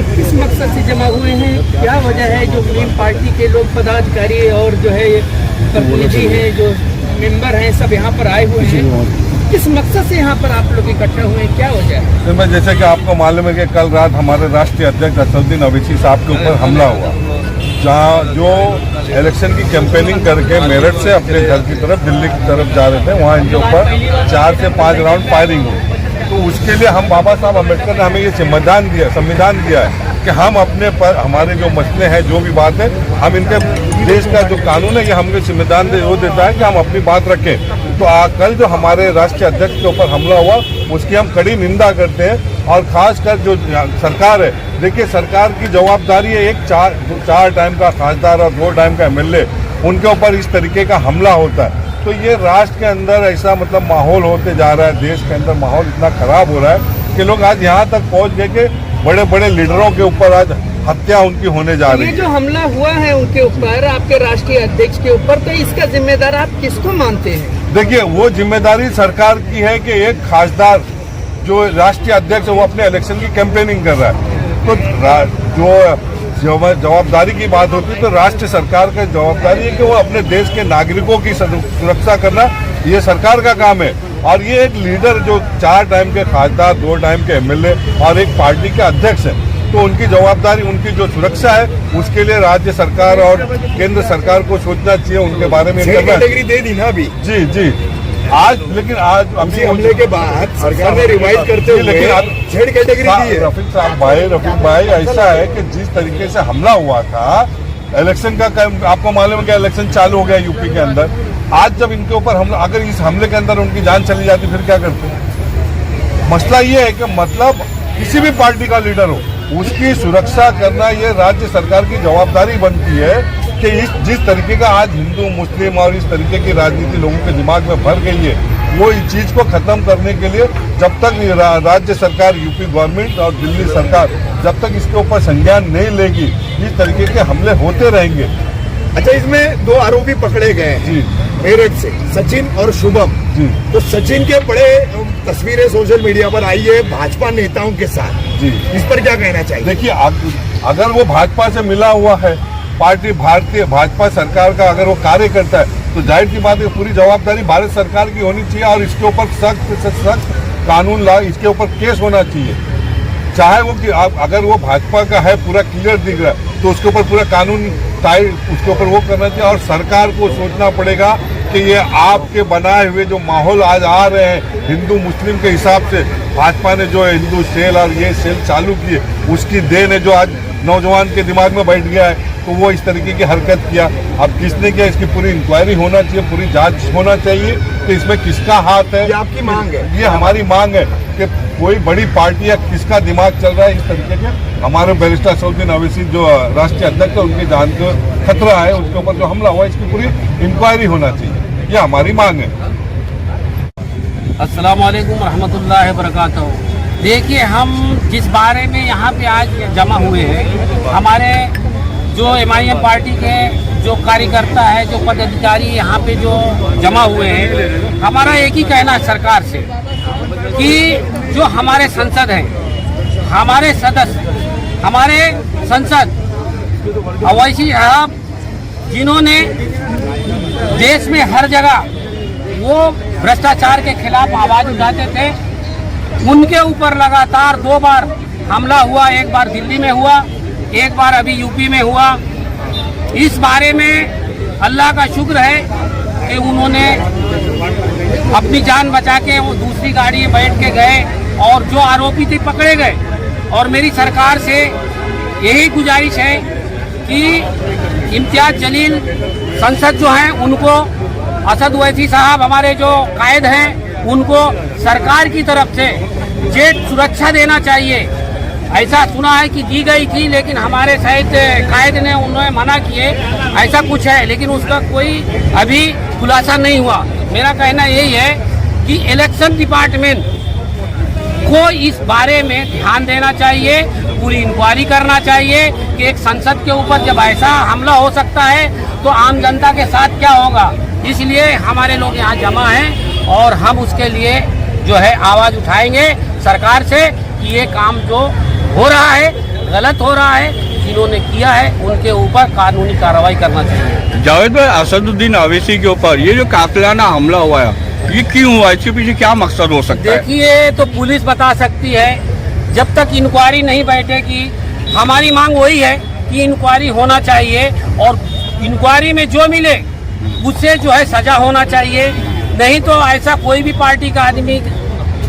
हैं, किस मकसद से जमा हुए हैं, क्या वजह है? जो मुस्लिम पार्टी के लोग पदाधिकारी और जो है प्रतिनिधि हैं, जो मेंबर हैं, सब यहाँ पर आए हुए हैं, किस मकसद से यहाँ पर आप लोग इकट्ठे हुए हैं, क्या वजह है? तो मैं जैसे कि आपको मालूम है कि कल रात हमारे राष्ट्रीय अध्यक्ष असदुद्दीन अवैसी साहब के ऊपर हमला हुआ, जहाँ जो इलेक्शन की कैंपेनिंग करके मेरठ से अपने घर की तरफ दिल्ली की तरफ जा रहे थे, वहाँ इनके ऊपर 4 से 5 राउंड फायरिंग हुई। तो उसके लिए हम बाबा साहब अम्बेडकर ने हमें ये संविधान दिया है कि हम अपने पर हमारे जो मसले हैं, जो भी बात है, हम इनके देश का जो कानून है ये हमें संविधान वो देता है कि हम अपनी बात रखें। तो कल जो हमारे राष्ट्रीय अध्यक्ष के ऊपर हमला हुआ उसकी हम कड़ी निंदा करते हैं। और खासकर जो सरकार है, देखिए सरकार की जवाबदारी है, एक चार टाइम का खासदार और 2 टाइम का एमएलए, उनके ऊपर इस तरीके का हमला होता है। तो ये राष्ट्र के अंदर ऐसा मतलब माहौल होते जा रहा है, देश के अंदर माहौल इतना खराब हो रहा है कि लोग आज यहाँ तक पहुँच गए कि बड़े बड़े लीडरों के ऊपर आज हत्या उनकी होने जा रही है। ये जो हमला हुआ है उनके ऊपर, आपके राष्ट्रीय अध्यक्ष के ऊपर, तो इसका जिम्मेदार आप किसको मानते हैं? देखिए, वो जिम्मेदारी सरकार की है कि एक खासदार जो राष्ट्रीय अध्यक्ष है वो अपने इलेक्शन की कैंपेनिंग कर रहा है। तो जो जवाबदारी की बात होती है तो राष्ट्र सरकार का जवाबदारी है कि वो अपने देश के नागरिकों की सुरक्षा करना, ये सरकार का काम है। और ये एक लीडर जो 4 टाइम के खासदार, 2 टाइम के एमएलए और एक पार्टी के अध्यक्ष है, तो उनकी जवाबदारी, उनकी जो सुरक्षा है उसके लिए राज्य सरकार और केंद्र सरकार को सोचना चाहिए, उनके बारे में। कैटेगरी दे दी ना अभी। जी आज, लेकिन आज अभी हमले के बाद सरकार ने रिवाइज करते हुए जेड कैटेगरी दी है। रफीक भाई ऐसा है कि जिस तरीके से हमला हुआ था इलेक्शन का, आपको मालूम है कि इलेक्शन चालू हो गया यूपी के अंदर। आज जब इनके ऊपर हमला, अगर इस हमले के अंदर उनकी जान चली जाती फिर क्या करते? मसला ये है कि मतलब किसी भी पार्टी का लीडर हो उसकी सुरक्षा करना ये राज्य सरकार की जवाबदारी बनती है कि जिस तरीके का आज हिंदू मुस्लिम और इस तरीके की राजनीति लोगों के दिमाग में भर गई है, वो इस चीज को खत्म करने के लिए जब तक राज्य सरकार, यूपी गवर्नमेंट और दिल्ली सरकार जब तक इसके ऊपर संज्ञान नहीं लेगी, इस तरीके के हमले होते रहेंगे। अच्छा, इसमें 2 आरोपी पकड़े गए हैं मेरठ से, सचिन और शुभम जी। तो सचिन के बड़े तस्वीरें सोशल मीडिया पर आई है भाजपा नेताओं के साथ जी, इस पर क्या कहना चाहिए? देखिए, अगर वो भाजपा से मिला हुआ है, पार्टी भारतीय भाजपा सरकार का अगर वो कार्य करता है, तो जाहिर सी बात है पूरी जवाबदारी भारत सरकार की होनी चाहिए और इसके ऊपर सख्त से सख्त कानून इसके ऊपर केस होना चाहिए। चाहे वो कि अगर वो भाजपा का है, पूरा क्लियर दिख रहा है, तो उसके ऊपर पूरा कानून उसके ऊपर वो करना चाहिए। और सरकार को सोचना पड़ेगा कि ये आपके बनाए हुए जो माहौल आज आ रहे हैं हिंदू मुस्लिम के हिसाब से, भाजपा ने जो हिंदू सेल और ये सेल चालू किए उसकी देन है, जो आज नौजवान के दिमाग में बैठ गया है, तो वो इस तरीके की हरकत किया। अब किसने किया इसकी पूरी इंक्वायरी होना चाहिए, पूरी जांच होना चाहिए कि इसमें किसका हाथ है। ये आपकी मांग है? ये हमारी मांग है कि कोई बड़ी पार्टी या किसका दिमाग चल रहा है इस तरीके के। हमारे बैरिस्टर असदुद्दीन अवैसी जो राष्ट्रीय अध्यक्ष है, उनकी जान को खतरा है, उसके ऊपर जो हमला हुआ इसकी पूरी इंक्वायरी होना चाहिए, ये हमारी मांग है। अस्सलाम वालेकुम रहमतुल्लाहि व बरकातहू। देखिए, हम जिस बारे में यहाँ पे आज जमा हुए हैं, हमारे जो एमआईएम पार्टी के जो कार्यकर्ता है, जो पदाधिकारी यहाँ पे जो जमा हुए हैं, हमारा एक ही कहना है सरकार से कि जो हमारे संसद हैं, हमारे सदस्य, हमारे संसद अवैसी साहब जिन्होंने देश में हर जगह वो भ्रष्टाचार के खिलाफ आवाज उठाते थे, उनके ऊपर लगातार 2 बार हमला हुआ। एक बार दिल्ली में हुआ, एक बार अभी यूपी में हुआ। इस बारे में अल्लाह का शुक्र है कि उन्होंने अपनी जान बचा के वो दूसरी गाड़ी में बैठ के गए और जो आरोपी थे पकड़े गए। और मेरी सरकार से यही गुजारिश है कि इम्तियाज जलील संसद जो हैं उनको, असद ओवैसी साहब हमारे जो कायद हैं, उनको सरकार की तरफ से जेट सुरक्षा देना चाहिए। ऐसा सुना है कि दी गई थी, लेकिन हमारे शायद कायद ने उन्होंने मना किए, ऐसा कुछ है, लेकिन उसका कोई अभी खुलासा नहीं हुआ। मेरा कहना यही है कि इलेक्शन डिपार्टमेंट को इस बारे में ध्यान देना चाहिए, पूरी इंक्वायरी करना चाहिए कि एक संसद के ऊपर जब ऐसा हमला हो सकता है तो आम जनता के साथ क्या होगा। इसलिए हमारे लोग यहाँ जमा हैं और हम उसके लिए जो है आवाज़ उठाएंगे सरकार से कि ये काम जो हो रहा है गलत हो रहा है। जिन्होंने किया है उनके ऊपर कानूनी कार्रवाई करना चाहिए। जावेद भाई, असदुद्दीन अवैसी के ऊपर ये जो कातिलाना हमला हुआ है, ये क्यों हुआ? इसके पीछे क्या मकसद हो सकता है? देखिए, तो पुलिस बता सकती है। जब तक इंक्वायरी नहीं बैठेगी, हमारी मांग वही है कि इंक्वायरी होना चाहिए और इंक्वायरी में जो मिले उससे जो है सजा होना चाहिए। नहीं तो ऐसा कोई भी पार्टी का आदमी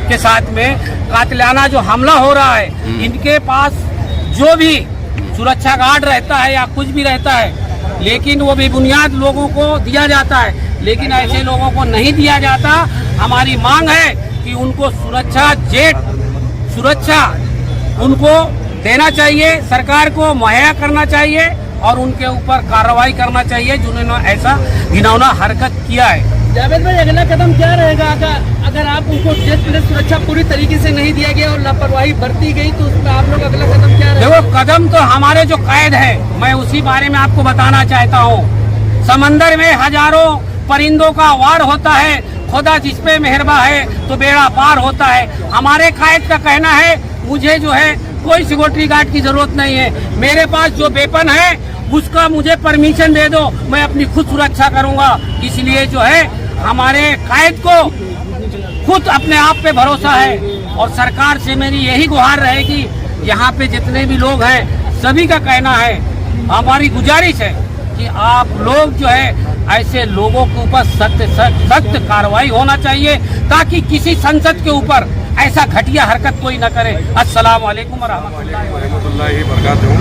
के साथ में कातिलाना जो हमला हो रहा है, इनके पास जो भी सुरक्षा गार्ड रहता है या कुछ भी रहता है, लेकिन वो भी बुनियाद लोगों को दिया जाता है, लेकिन ऐसे लोगों को नहीं दिया जाता। हमारी मांग है कि उनको सुरक्षा उनको देना चाहिए, सरकार को मुहैया करना चाहिए और उनके ऊपर कार्रवाई करना चाहिए जिन्होंने ऐसा घिनौना हरकत किया है। जावेद भाई, अगला कदम क्या रहेगा? अगर आप उनको जेल पुलिस सुरक्षा पूरी तरीके से नहीं दिया गया और लापरवाही बरती गई तो उसमें आप लोग अगला कदम क्या रहेगा? देखो, कदम तो हमारे जो कैद है, मैं उसी बारे में आपको बताना चाहता हूँ। समंदर में हजारों परिंदों का वार होता है, खुदा जिस पे मेहरबा है तो बेड़ा पार होता है। हमारे कैद का कहना है, मुझे जो है कोई सिक्योरिटी गार्ड की जरूरत नहीं है, मेरे पास जो वेपन है उसका मुझे परमिशन दे दो, मैं अपनी खुद सुरक्षा करूंगा। इसलिए जो है हमारे कैद को खुद अपने आप पे भरोसा है और सरकार से मेरी यही गुहार रहेगी। यहाँ पे जितने भी लोग हैं सभी का कहना है, हमारी गुजारिश है कि आप लोग जो है ऐसे लोगों के ऊपर सख्त कार्रवाई होना चाहिए ताकि किसी संसद के ऊपर ऐसा घटिया हरकत कोई न करे। अस्सलाम वालेकुम व रहमतुल्लाहि व बरकातहू।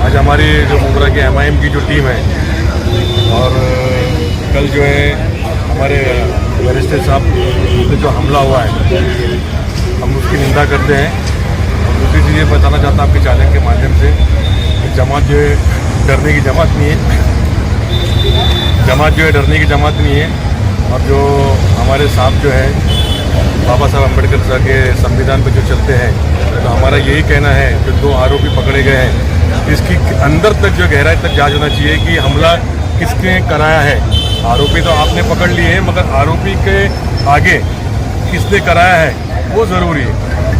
आज हमारी जो मुंब्रा की MIM की जो टीम है और कल जो है हमारे बैरिस्टर साहब पे जो हमला हुआ है, हम उसकी निंदा करते हैं। और दूसरी चीज़ ये बताना चाहता हूँ आपके चैनल के माध्यम से कि जमात जो है डरने की जमात नहीं है, जमात जो है डरने की जमात नहीं है। और जो हमारे साहब जो है बाबा साहब अम्बेडकर साहब के संविधान पे जो चलते हैं, तो हमारा यही कहना है जो 2 आरोपी पकड़े गए हैं, इसकी अंदर तक जो गहराई तक जांच होना चाहिए कि हमला किसने कराया है। आरोपी तो आपने पकड़ लिए हैं, मगर आरोपी के आगे किसने कराया है वो ज़रूरी है।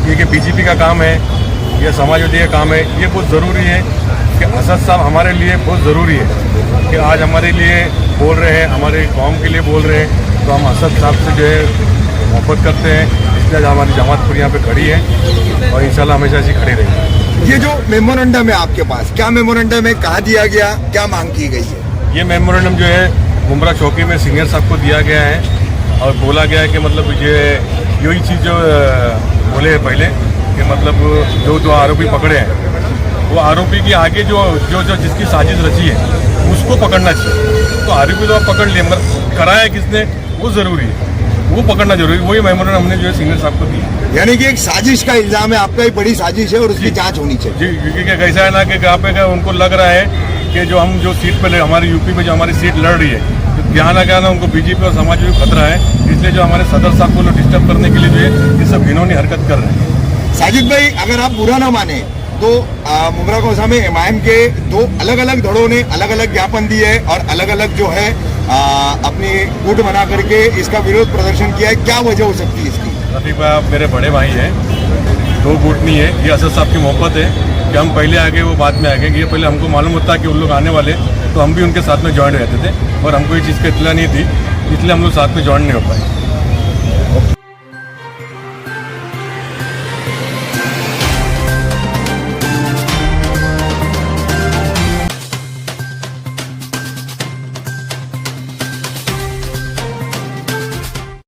ये कि BJP का काम है या समाजवादी का काम है, ये बहुत ज़रूरी है कि असद साहब हमारे लिए बहुत ज़रूरी है कि आज हमारे लिए बोल रहे हैं, हमारे कौम के लिए बोल रहे हैं। तो हम असद साहब से जो है मोहब्बत करते हैं, इसलिए हमारी जमात पूरी यहाँ पे खड़ी है और इंशाल्लाह हमेशा ऐसी खड़ी रहेगी। ये जो मेमोरेंडम है आपके पास, क्या मेमोरेंडम है, कहाँ दिया गया, क्या मांग की गई है? ये मेमोरेंडम जो है मुंब्रा चौकी में सीनियर साहब को दिया गया है और बोला गया है कि मतलब ये यही चीज़ जो बोले हैं पहले कि मतलब जो 2 आरोपी पकड़े हैं वो आरोपी के आगे जो जिसकी साजिश रची है उसको पकड़ना चाहिए। तो आरोपी तो आप पकड़ लिए, मगर कराया किसने वो ज़रूरी है, वो पकड़ना जरूरी। वही मेमोरेंडम हमने जो है सीनियर साहब को दी। यानी कि एक साजिश का इल्जाम है, आपका एक बड़ी साजिश है और उसकी जांच होनी चाहिए। जी, क्योंकि कैसा है ना कि यहाँ पे उनको लग रहा है कि जो सीट पे हमारी यूपी में जो हमारी सीट लड़ रही है, तो क्या ना उनको BJP और समाज में खतरा है, इसलिए जो हमारे सदर साहब को डिस्टर्ब करने के लिए जो है ये सब घिनौनी हरकत कर रहे हैं। साजिद भाई, अगर आप बुरा ना माने तो मुंब्रा कौसा में MIM के 2 अलग अलग धड़ों ने अलग अलग ज्ञापन दिए और अलग अलग जो है अपनी गुट बना करके इसका विरोध प्रदर्शन किया है, क्या वजह हो सकती है इसकी? रफीक भाई, आप मेरे बड़े भाई हैं, 2 गुट नहीं है, ये असद साहब की मोहब्बत है कि हम पहले आगे वो बाद में आगे। ये पहले हमको मालूम होता कि उन लोग आने वाले, तो हम भी उनके साथ में ज्वाइन रहते थे और हमको ये चीज़ की इत्तला नहीं थी, इसलिए हम लोग साथ में ज्वाइन नहीं हो पाए।